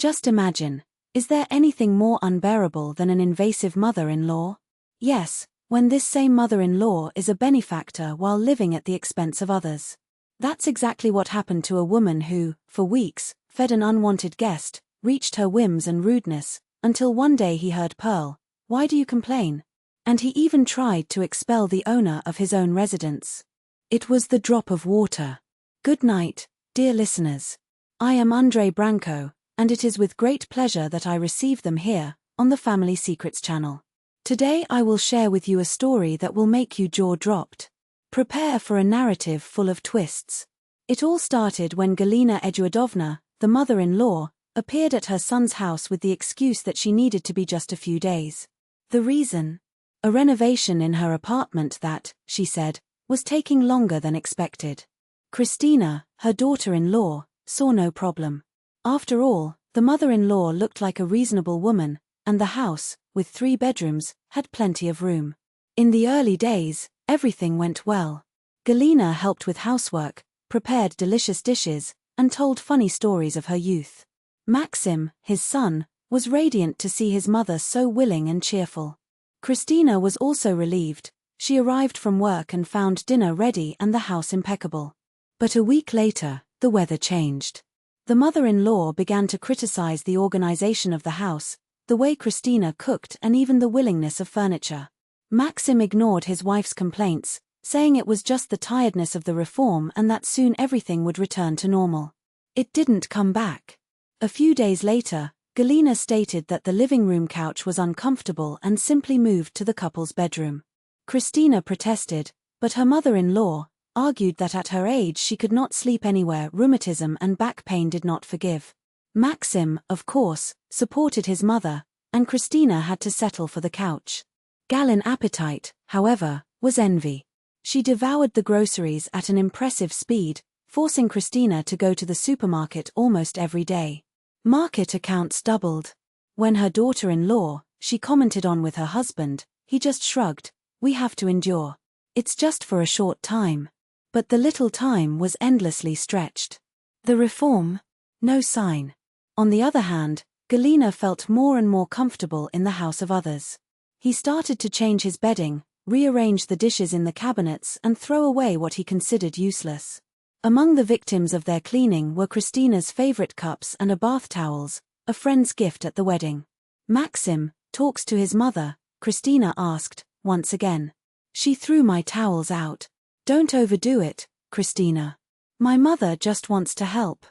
Just imagine, is there anything more unbearable than an invasive mother-in-law? Yes, when this same mother-in-law is a benefactor while living at the expense of others. That's exactly what happened to a woman who, for weeks, fed an unwanted guest, reached her whims and rudeness, until one day he heard Pearl, "Why do you complain?" And he even tried to expel the owner of his own residence. It was the drop of water. Good night, dear listeners. I am Andre Branco, and it is with great pleasure that I receive them here, on the Family Secrets channel. Today I will share with you a story that will make you jaw-dropped. Prepare for a narrative full of twists. It all started when Galina Eduardovna, the mother-in-law, appeared at her son's house with the excuse that she needed to be just a few days. The reason? A renovation in her apartment that, she said, was taking longer than expected. Christina, her daughter-in-law, saw no problem. After all, the mother-in-law looked like a reasonable woman, and the house, with 3 bedrooms, had plenty of room. In the early days, everything went well. Galina helped with housework, prepared delicious dishes, and told funny stories of her youth. Maxim, his son, was radiant to see his mother so willing and cheerful. Christina was also relieved. She arrived from work and found dinner ready and the house impeccable. But a week later, the weather changed. The mother-in-law began to criticize the organization of the house, the way Christina cooked and even the willingness of furniture. Maxim ignored his wife's complaints, saying it was just the tiredness of the reform and that soon everything would return to normal. It didn't come back. A few days later, Galina stated that the living room couch was uncomfortable and simply moved to the couple's bedroom. Christina protested, but her mother-in-law argued that at her age she could not sleep anywhere. Rheumatism and back pain did not forgive. Maxim, of course, supported his mother, and Christina had to settle for the couch. Galina's appetite, however, was envy. She devoured the groceries at an impressive speed, forcing Christina to go to the supermarket almost every day. Market accounts doubled. When her daughter-in-law, she commented on with her husband, he just shrugged, "We have to endure. It's just for a short time." But the little time was endlessly stretched. The reform? No sign. On the other hand, Galina felt more and more comfortable in the house of others. He started to change his bedding, rearrange the dishes in the cabinets and throw away what he considered useless. Among the victims of their cleaning were Christina's favorite cups and a bath towels, a friend's gift at the wedding. Maxim talks to his mother, Christina asked, once again. "She threw my towels out." "Don't overdo it, Christina. My mother just wants to help."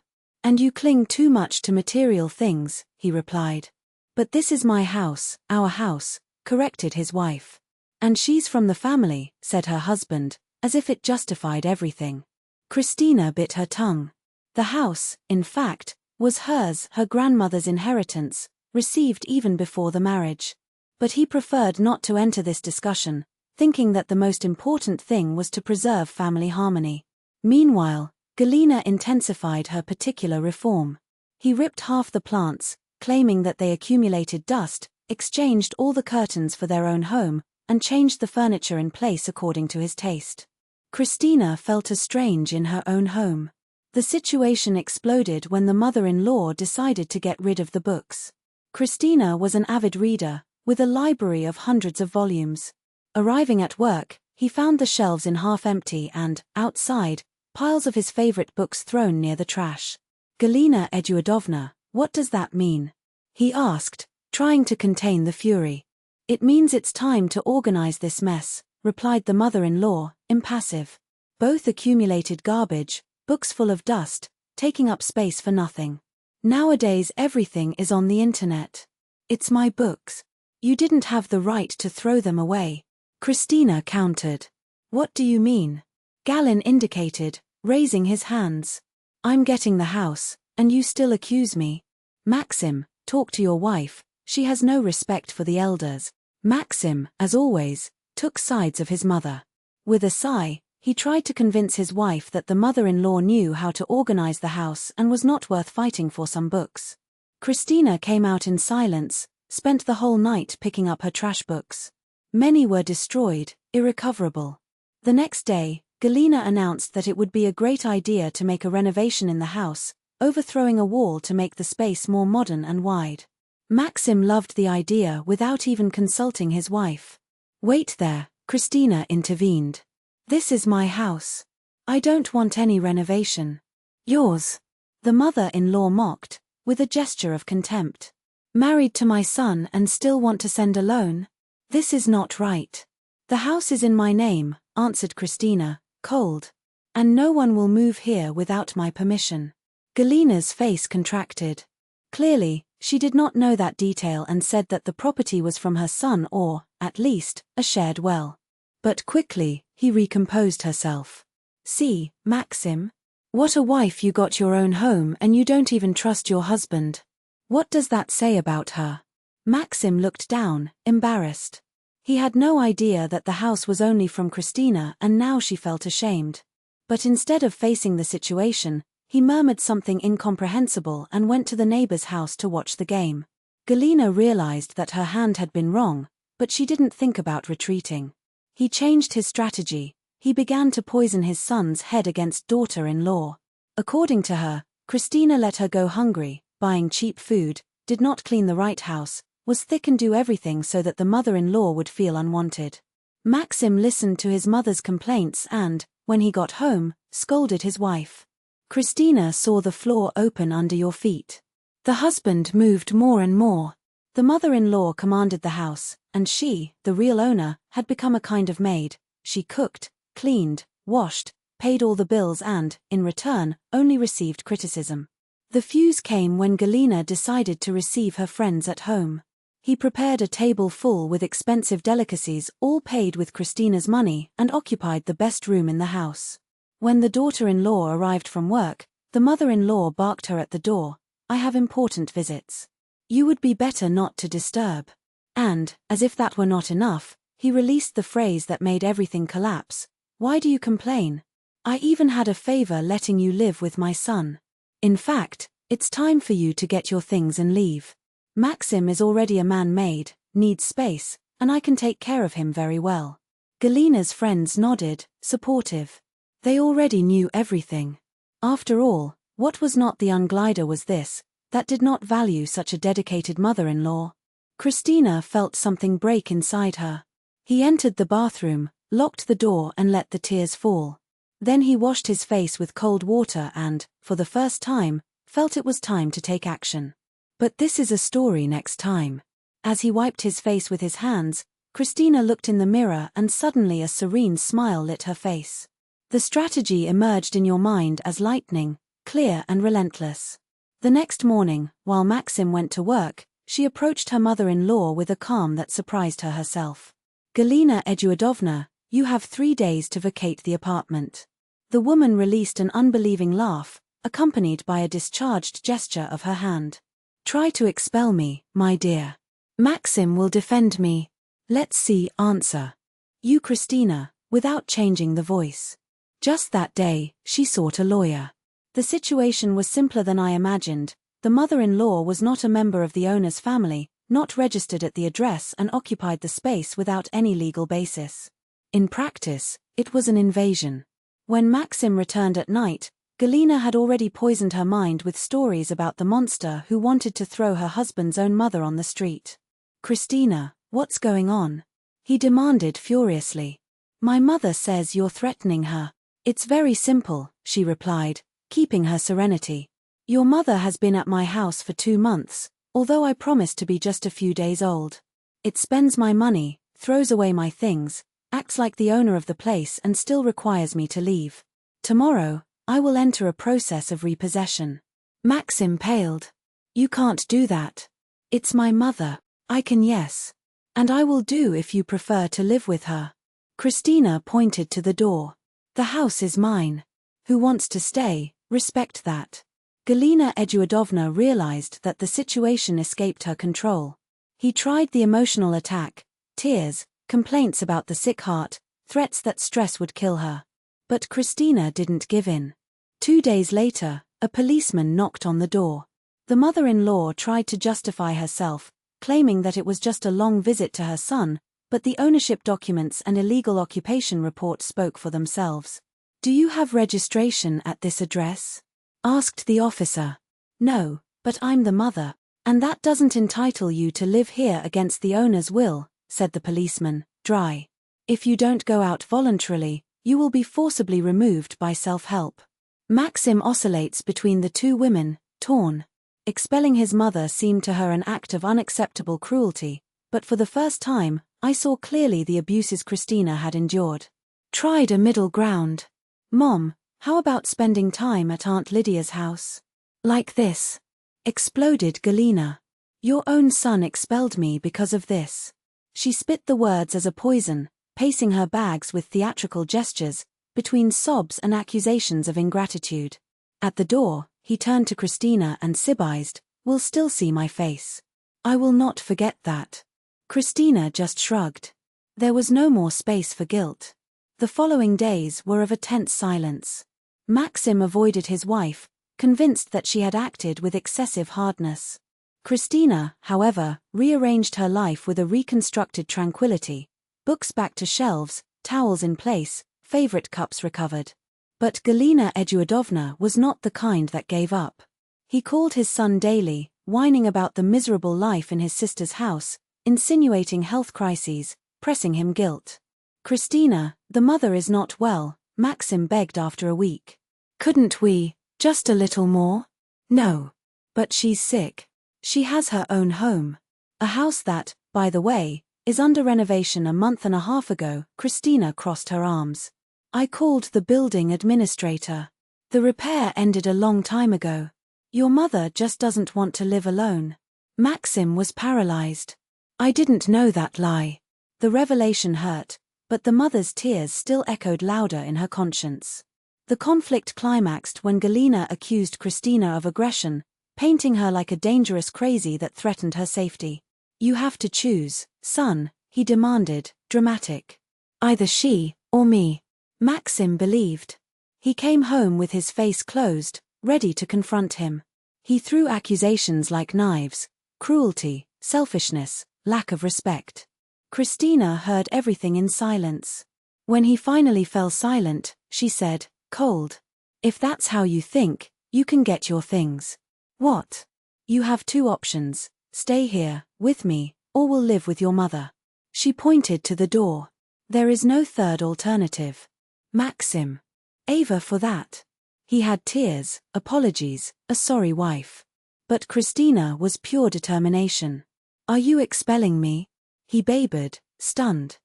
"And you cling too much to material things," he replied. "But this is my house, our house," corrected his wife. "And she's from the family," said her husband, as if it justified everything. Christina bit her tongue. The house, in fact, was hers, her grandmother's inheritance, received even before the marriage. But he preferred not to enter this discussion, thinking that the most important thing was to preserve family harmony. Meanwhile, Galina intensified her particular reform. He ripped half the plants, claiming that they accumulated dust, exchanged all the curtains for their own home, and changed the furniture in place according to his taste. Christina felt as strange in her own home. The situation exploded when the mother-in-law decided to get rid of the books. Christina was an avid reader, with a library of hundreds of volumes. Arriving at work, he found the shelves in half empty and, outside, piles of his favorite books thrown near the trash. "Galina Eduardovna, what does that mean?" he asked, trying to contain the fury. "It means it's time to organize this mess," replied the mother-in-law, impassive. "Both accumulated garbage, books full of dust, taking up space for nothing. Nowadays everything is on the internet. It's my books. You didn't have the right to throw them away." Christina countered. "What do you mean?" Galin indicated, raising his hands. "I'm getting the house, and you still accuse me." "Maxim, talk to your wife, she has no respect for the elders." Maxim, as always, took sides of his mother. With a sigh, he tried to convince his wife that the mother-in-law knew how to organize the house and was not worth fighting for some books. Christina came out in silence, spent the whole night picking up her trash books. Many were destroyed, irrecoverable. The next day, Galina announced that it would be a great idea to make a renovation in the house, overthrowing a wall to make the space more modern and wide. Maxim loved the idea without even consulting his wife. "Wait there," Christina intervened. "This is my house. I don't want any renovation." "Yours," the mother-in-law mocked, with a gesture of contempt. "Married to my son and still want to send a loan? This is not right." "The house is in my name," answered Christina, cold. "And no one will move here without my permission." Galina's face contracted. Clearly, she did not know that detail and said that the property was from her son or, at least, a shared well. But quickly, he recomposed herself. "See, Maxim? What a wife you got, your own home, and you don't even trust your husband. What does that say about her?" Maxim looked down, embarrassed. He had no idea that the house was only from Christina, and now she felt ashamed. But instead of facing the situation, he murmured something incomprehensible and went to the neighbor's house to watch the game. Galina realized that her hand had been wrong, but she didn't think about retreating. He changed his strategy. He began to poison his son's head against daughter-in-law. According to her, Christina let her go hungry, buying cheap food, did not clean the right house, was thick and do everything so that the mother-in-law would feel unwanted. Maxim listened to his mother's complaints and, when he got home, scolded his wife. Christina saw the floor open under your feet. The husband moved more and more. The mother-in-law commanded the house, and she, the real owner, had become a kind of maid. She cooked, cleaned, washed, paid all the bills and, in return, only received criticism. The fuse came when Galina decided to receive her friends at home. He prepared a table full with expensive delicacies, all paid with Christina's money, and occupied the best room in the house. When the daughter-in-law arrived from work, the mother-in-law barked her at the door, "I have important visits. You would be better not to disturb." And, as if that were not enough, he released the phrase that made everything collapse, "Why do you complain? I even had a favor letting you live with my son. In fact, it's time for you to get your things and leave. Maxim is already a man made, needs space, and I can take care of him very well." Galina's friends nodded, supportive. They already knew everything. After all, what was not the young glider was this, that did not value such a dedicated mother-in-law? Christina felt something break inside her. He entered the bathroom, locked the door and let the tears fall. Then he washed his face with cold water and, for the first time, felt it was time to take action. But this is a story next time. As he wiped his face with his hands, Christina looked in the mirror and suddenly a serene smile lit her face. The strategy emerged in your mind as lightning, clear and relentless. The next morning, while Maxim went to work, she approached her mother-in-law with a calm that surprised her herself. "Galina Eduardovna, you have 3 days to vacate the apartment." The woman released an unbelieving laugh, accompanied by a discharged gesture of her hand. "Try to expel me, my dear. Maxim will defend me. Let's see, answer. You, Christina," without changing the voice. Just that day, she sought a lawyer. The situation was simpler than I imagined. The mother-in-law was not a member of the owner's family, not registered at the address and occupied the space without any legal basis. In practice, it was an invasion. When Maxim returned at night, Galina had already poisoned her mind with stories about the monster who wanted to throw her husband's own mother on the street. "Christina, what's going on?" he demanded furiously. "My mother says you're threatening her." "It's very simple," she replied, keeping her serenity. "Your mother has been at my house for 2 months, although I promised to be just a few days old. It spends my money, throws away my things, acts like the owner of the place and still requires me to leave. Tomorrow, I will enter a process of repossession." Maxim paled. "You can't do that. It's my mother. I can, yes. And I will do if you prefer to live with her." Christina pointed to the door. "The house is mine. Who wants to stay, respect that." Galina Eduardovna realized that the situation escaped her control. He tried the emotional attack, tears, complaints about the sick heart, threats that stress would kill her. But Christina didn't give in. 2 days later, a policeman knocked on the door. The mother-in-law tried to justify herself, claiming that it was just a long visit to her son, but the ownership documents and illegal occupation report spoke for themselves. "Do you have registration at this address?" asked the officer. No, but I'm the mother. And that doesn't entitle you to live here against the owner's will, said the policeman, dry. If you don't go out voluntarily, you will be forcibly removed by self-help. Maxim oscillates between the two women, torn. Expelling his mother seemed to her an act of unacceptable cruelty, but for the first time, I saw clearly the abuses Christina had endured. Tried a middle ground. Mom, how about spending time at Aunt Lydia's house? Like this. Exploded Galina. Your own son expelled me because of this. She spit the words as a poison, pacing her bags with theatrical gestures, between sobs and accusations of ingratitude. At the door, he turned to Christina and sibized, "Will still see my face. I will not forget that." Christina just shrugged. There was no more space for guilt. The following days were of a tense silence. Maxim avoided his wife, convinced that she had acted with excessive hardness. Christina, however, rearranged her life with a reconstructed tranquility, books back to shelves, towels in place, favorite cups recovered. But Galina Eduardovna was not the kind that gave up. He called his son daily, whining about the miserable life in his sister's house, insinuating health crises, pressing him guilt. Christina, the mother is not well, Maxim begged after a week. Couldn't we, just a little more? No. But she's sick. She has her own home. A house that, by the way, is under renovation a month and a half ago. Christina crossed her arms. I called the building administrator. The repair ended a long time ago. Your mother just doesn't want to live alone. Maxim was paralyzed. I didn't know that lie. The revelation hurt, but the mother's tears still echoed louder in her conscience. The conflict climaxed when Galina accused Christina of aggression, painting her like a dangerous crazy that threatened her safety. You have to choose, son, he demanded, dramatic. Either she, or me. Maxim believed. He came home with his face closed, ready to confront him. He threw accusations like knives: cruelty, selfishness, lack of respect. Christina heard everything in silence. When he finally fell silent, she said, cold. If that's how you think, you can get your things. What? You have two options: stay here, with me, or will live with your mother. She pointed to the door. There is no third alternative. Maxim. Ava for that. He had tears, apologies, a sorry wife. But Christina was pure determination. Are you expelling me? He babbled, stunned.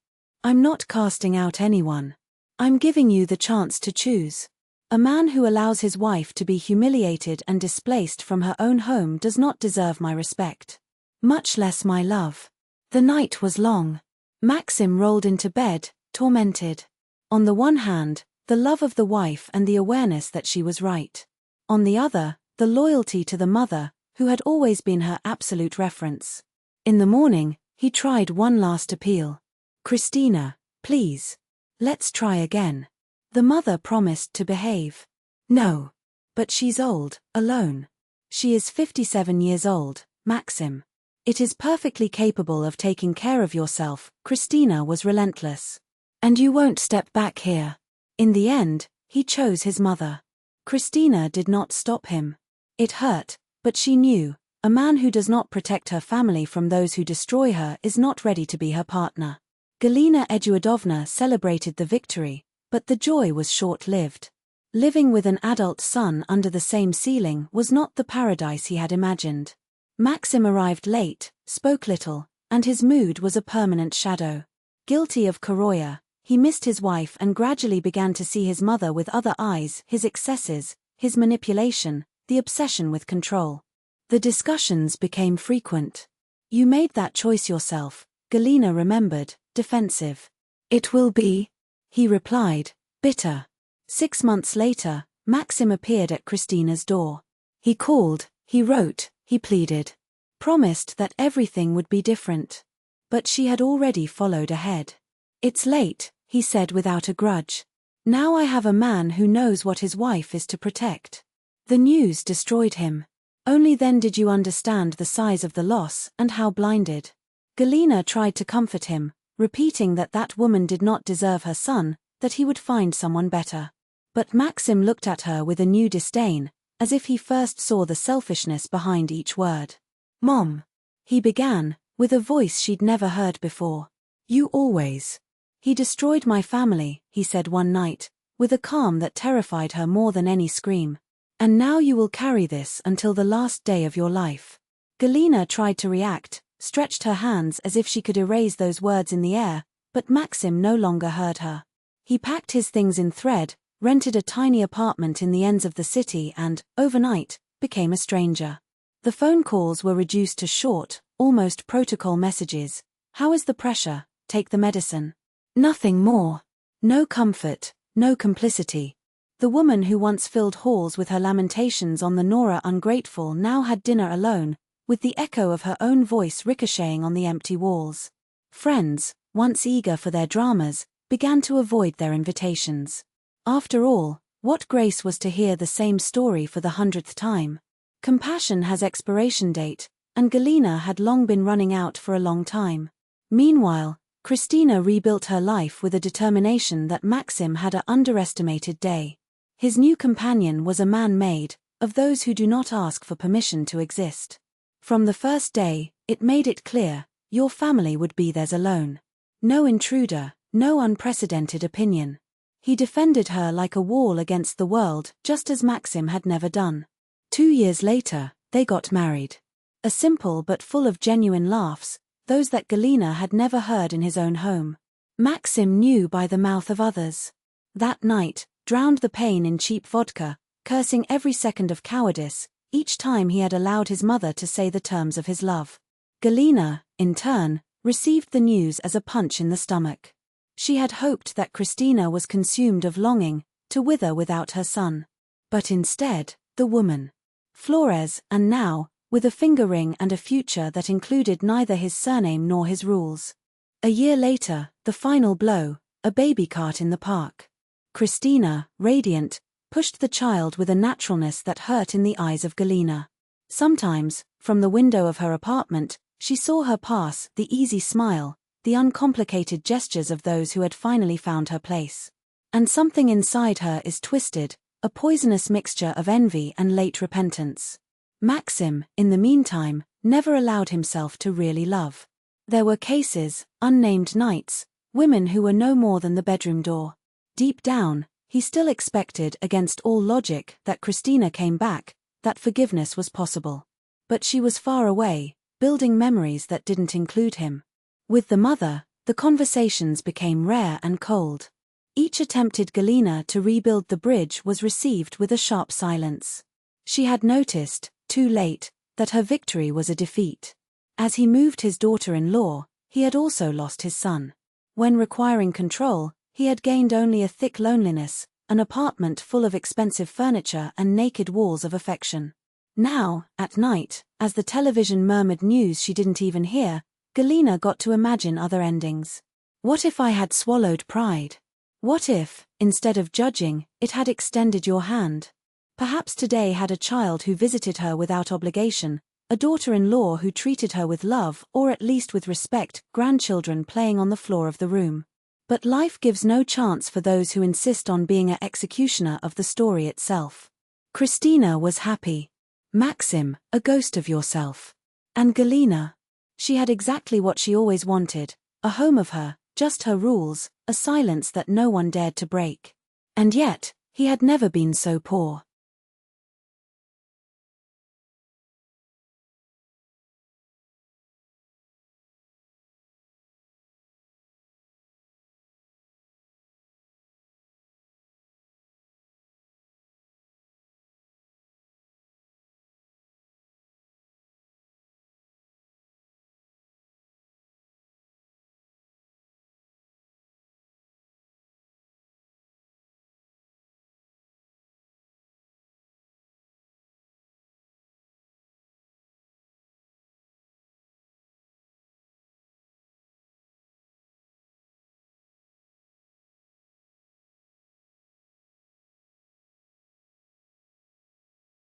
I'm not casting out anyone. I'm giving you the chance to choose. A man who allows his wife to be humiliated and displaced from her own home does not deserve my respect. Much less my love. The night was long. Maxim rolled into bed, tormented. On the one hand, the love of the wife and the awareness that she was right. On the other, the loyalty to the mother, who had always been her absolute reference. In the morning, he tried one last appeal. Christina, please. Let's try again. The mother promised to behave. No. But she's old, alone. She is 57 years old, Maxim. It is perfectly capable of taking care of yourself. Christina was relentless. And you won't step back here. In the end, he chose his mother. Christina did not stop him. It hurt, but she knew, a man who does not protect her family from those who destroy her is not ready to be her partner. Galina Eduardovna celebrated the victory, but the joy was short-lived. Living with an adult son under the same ceiling was not the paradise he had imagined. Maxim arrived late, spoke little, and his mood was a permanent shadow. Guilty of Koroya, he missed his wife and gradually began to see his mother with other eyes: his excesses, his manipulation, the obsession with control. The discussions became frequent. You made that choice yourself, Galina remembered, defensive. It will be, he replied, bitter. 6 months later, Maxim appeared at Christina's door. He called, he wrote, he pleaded. Promised that everything would be different. But she had already followed ahead. It's late, he said without a grudge. Now I have a man who knows what his wife is to protect. The news destroyed him. Only then did you understand the size of the loss and how blinded. Galina tried to comfort him, repeating that that woman did not deserve her son, that he would find someone better. But Maxim looked at her with a new disdain, as if he first saw the selfishness behind each word. "Mom," he began, with a voice she'd never heard before. "You always." "He destroyed my family," he said one night, with a calm that terrified her more than any scream. "And now you will carry this until the last day of your life." Galina tried to react, stretched her hands as if she could erase those words in the air, but Maxim no longer heard her. He packed his things in thread, rented a tiny apartment in the ends of the city and, overnight, became a stranger. The phone calls were reduced to short, almost protocol messages. "How is the pressure? Take the medicine." Nothing more. No comfort, no complicity. The woman who once filled halls with her lamentations on the Nora ungrateful now had dinner alone, with the echo of her own voice ricocheting on the empty walls. Friends, once eager for their dramas, began to avoid their invitations. After all, what grace was to hear the same story for the 100th time? Compassion has expiration date, and Galina had long been running out for a long time. Meanwhile, Christina rebuilt her life with a determination that Maxim had underestimated day. His new companion was a man made of those who do not ask for permission to exist. From the first day, it made it clear, your family would be theirs alone. No intruder, no unprecedented opinion. He defended her like a wall against the world, just as Maxim had never done. 2 years later, they got married. A simple but full of genuine laughs, those that Galina had never heard in his own home. Maxim knew by the mouth of others. That night, drowned the pain in cheap vodka, cursing every second of cowardice, each time he had allowed his mother to say the terms of his love. Galina, in turn, received the news as a punch in the stomach. She had hoped that Christina was consumed of longing, to wither without her son. But instead, the woman. Flores, and now, with a finger ring and a future that included neither his surname nor his rules. A year later, the final blow, a baby cart in the park. Christina, radiant, pushed the child with a naturalness that hurt in the eyes of Galina. Sometimes, from the window of her apartment, she saw her pass, the easy smile, the uncomplicated gestures of those who had finally found her place. And something inside her is twisted, a poisonous mixture of envy and late repentance. Maxim, in the meantime, never allowed himself to really love. There were cases, unnamed nights, women who were no more than the bedroom door. Deep down, he still expected, against all logic, that Christina came back, that forgiveness was possible. But she was far away, building memories that didn't include him. With the mother, the conversations became rare and cold. Each attempted Galina to rebuild the bridge was received with a sharp silence. She had noticed, too late, that her victory was a defeat. As he moved his daughter-in-law, he had also lost his son. When requiring control, he had gained only a thick loneliness, an apartment full of expensive furniture and naked walls of affection. Now, at night, as the television murmured news she didn't even hear, Galina got to imagine other endings. What if I had swallowed pride? What if, instead of judging, it had extended your hand? Perhaps today had a child who visited her without obligation, a daughter-in-law who treated her with love or at least with respect, grandchildren playing on the floor of the room. But life gives no chance for those who insist on being an executioner of the story itself. Christina was happy. Maxim, a ghost of yourself. And Galina? She had exactly what she always wanted, a home of her, just her rules, a silence that no one dared to break. And yet, he had never been so poor.